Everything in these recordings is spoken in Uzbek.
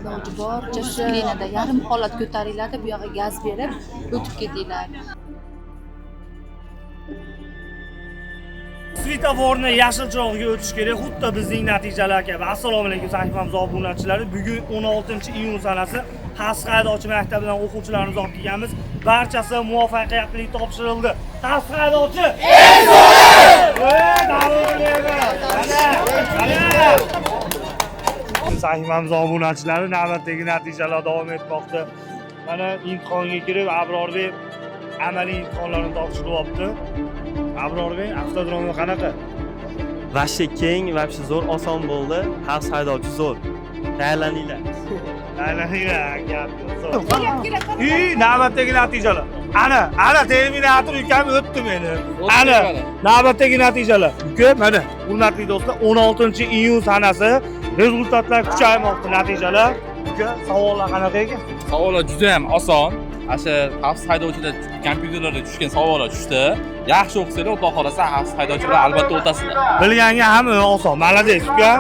iloji boricha skrinada yarim holat ko'taringlarda bu yoqqa gaz berib o'tib ketinglar. Svetoforni yashil chirog'iga o'tish kerak, xuddi bizning natijalar kabi. Assalomu alaykum sahifamiz obunachilari. Bugun 16-iyun sanasi Xavfsiz haydovchi maktabidan o'quvchilarimiz olib kelganmiz. Barchasi muvaffaqiyatli topshirildi. Xavfsiz haydovchi sahifamiz obunachilari, navbatdagi natijalar davom etmoqda. Mana imtihonga kirib Abrorbek amaliy imtihonlarni topshiryapti. Abrorbek, avtodromi qanaqa? Vashti keng, vashti zo'r, oson bo'ldi. Xavfsiz haydovchi zo'r. Tayyorlaninglar. Tayyorlaninglar, gap yo'q. Navbatdagi natijalar. Ana terminator ukam o'tdi meni. Ana navbatdagi natijalar. Uka, mana hurmatli do'stlar, 16-iyun sanasi rezultatlar kuchaymoqda natijalar. Uka, savollar qanaqa ekan? Savollar juda ham oson. Asha xavfsiz haydovchida kompyuterlarda tushgan savollar tushdi. Yaxshi o'qisanglar, Xudo xolasa xavfsiz haydovchilar albatta o'tasizlar. Bilganga hamma oson. Malades, uka.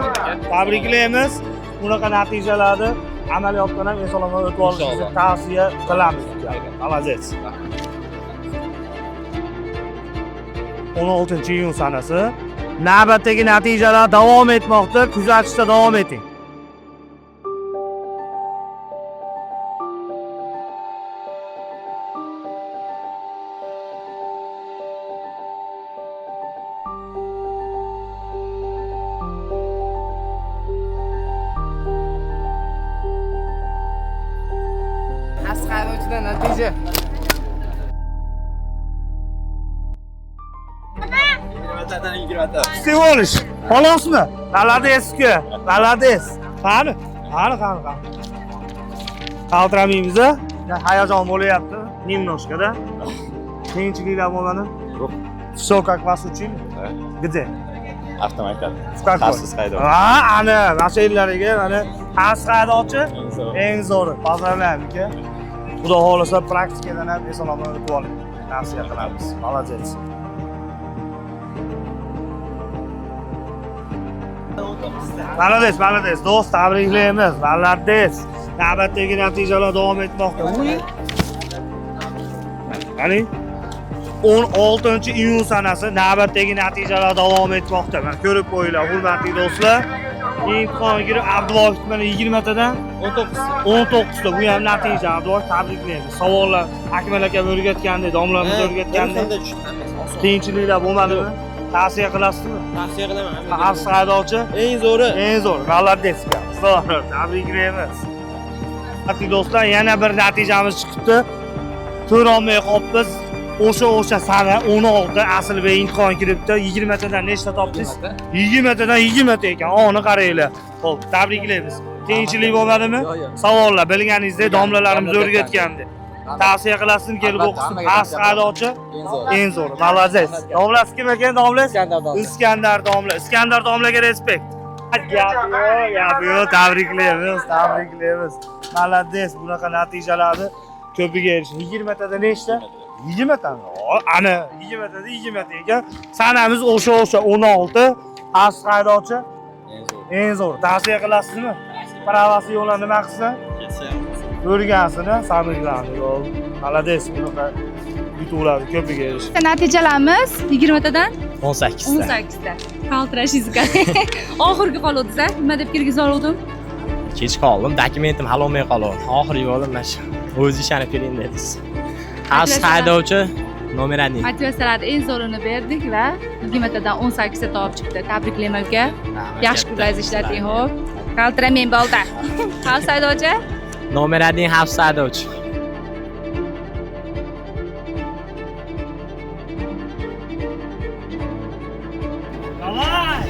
Tabriklaymiz. Bunaqa natijalarni amaliyotdan ham eson-omon o'tib olishingizni tavsiya qilamiz. Malades. 16-iyun sanasi navbatdagi natijalar davom etmoqda. Kuzatishda davom eting. Xavfsiz haydovchidan natija. Sevolish. Xolosmi? Malades-ku. Malades. Qani? Qaltiramaymiz. Hayajon bo'lyapti. Немножко-da. Qiyinchiliklar bo'lmadi? Yo'q. Всё как вас учили? Где? Avtomaktab. Какой? Xavfsiz haydovchi. Ana, mashinalariga mana xavfsiz haydovchi eng zo'ri. Pozdravляем, aka. Xudo xolasa praktikadan ham eson-omon o'tib oling. Tavsiya qilamiz. Молодец. Malades, do'st, tabriklaymiz. Malades. Navbatdagi natijalar davom etmoqda. Qani? 16-iyun sanasi navbatdagi natijalar davom etmoqda. Mana ko'rib qo'yinglar, hurmatli do'stlar. Imtihonga kirib Abduvohid mana 20 tadan 19 ta. Bu ham natija. Abduvohid, tabriklaymiz. Savollar Akmal aka o'rgatgandek, domlalarimiz o'rgatgandek. Qiyinchiliklar bo'lmadimi? Tavsiya qilasizmi? Tavsiya qilaman. Xavfsiz haydovchi Eng zo'ri. eng zo'r. Malades. Tabriklaymiz. Hurmatli do'stlar, yana bir natijamiz chiqibdi. Ko'rolmay qolibmiz. O'sha sana 16 Aslbek imtihon kiribdi. 20 tadan nechta topdingiz? 20 tadan 20 ta ekan. Oni qaranglar. Xo'p, tabriklaymiz. Qiyinchilik bo'lmadimi? Savollar bilganingizdek domlalarimiz o'rgatgandi. Tavsiya qilasizmi kelib o'qisin? Xavfsiz haydovchi eng zo'r. Malades. Domlasi kim ekan, domlasi? Iskandar domla. Iskandar domlaga respekt. Gap yo'q. Tabriklaymiz. Malades. Bunaqa natijalarni ko'piga erishing. 20 tadan nechta? 20 ta. Ana 20 tadan 20 ta ekan. Sanamiz o'sha 16. Xavfsiz haydovchi eng zo'r. Tavsiya qilasizmi? Pravasi yo'llar nima qilsin? O'rgansini, sabrlarni yo'l. Malades, bunaqa yutuqlarni ko'piga erishing. Natijalarimiz 20 tadan 18 ta. 18 ta. Qaltirashingiz kerak. Oxirgi qoluvdi-da. Nima deb kirgizoldim? Kech qoldim, dokumentim hal olmay qoldi. Oxirgi yo'lim mana shu. O'zi ishonib keling dedingiz. Xavfsiz haydovchi nomerani. Motivatsiyalarni eng zo'rini berdik va 20 tadan 18 ta topib chiqdi. Tabriklayman uka. Yaxshi kunlaringizni ishlating, xo'p. Qaltiramang bolda. Xavfsiz haydovchi Nomerani xavfsiz haydovchi. Davay!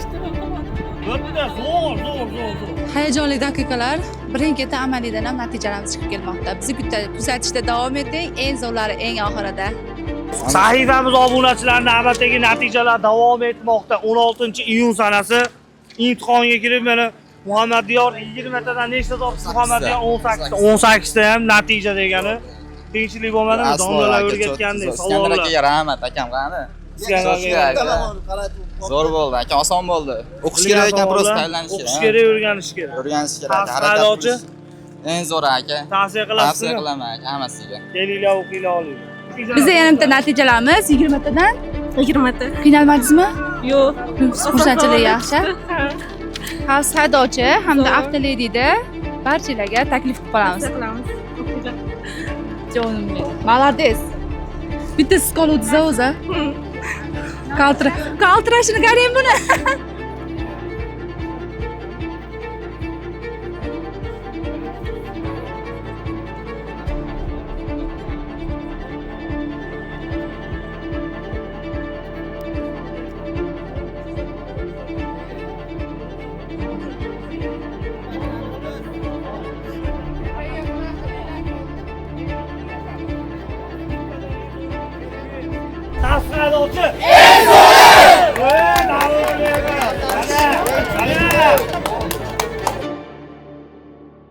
O'tdi, zo'r. hayajonli daqiqalar. Birin-ketin amaliydan ham natijalarimiz chiqib kelmoqda. Bizni kuzatishda davom eting. Eng zo'rlari eng oxirida. Sahifamiz obunachilari navbatdagi natijalar davom etmoqda. 16-iyun sanasi imtihonga kirib mana Muhammadiyor 20 tadan nechta topdi? Muhammadiyor 18 ta. 18 ta ham natija degani. Qiyinchilik bo'lmadimi? Domlalar o'rgatgandek savollar. Iskandar akaga rahmat, akam qani? Zo'r bo'ldi, aka, oson bo'ldi. O'qish kerak ekan, prosta taylanish kerak. O'qish kerak, o'rganish kerak. O'rganish kerak. Haydovchi Eng zo'r aka. Tavsiya Tavsiya qilasizmi? qilaman aka hammasiga. Kelinglar, o'qinglar, olinglar. Bizda yana bitta natijalarimiz 20 tadan 20 ta. qiynalmadingizmi? Yo'q. Xursandchilik yaxshi. Xavfsiz haydovchi hamda avtolediyda barchalarga taklif qilib qolamiz. Jonim benim. Молодец. Bitta siz qoluvdingiz o'zi. Qaltirashini qarang buni. Xavfsiz haydovchi.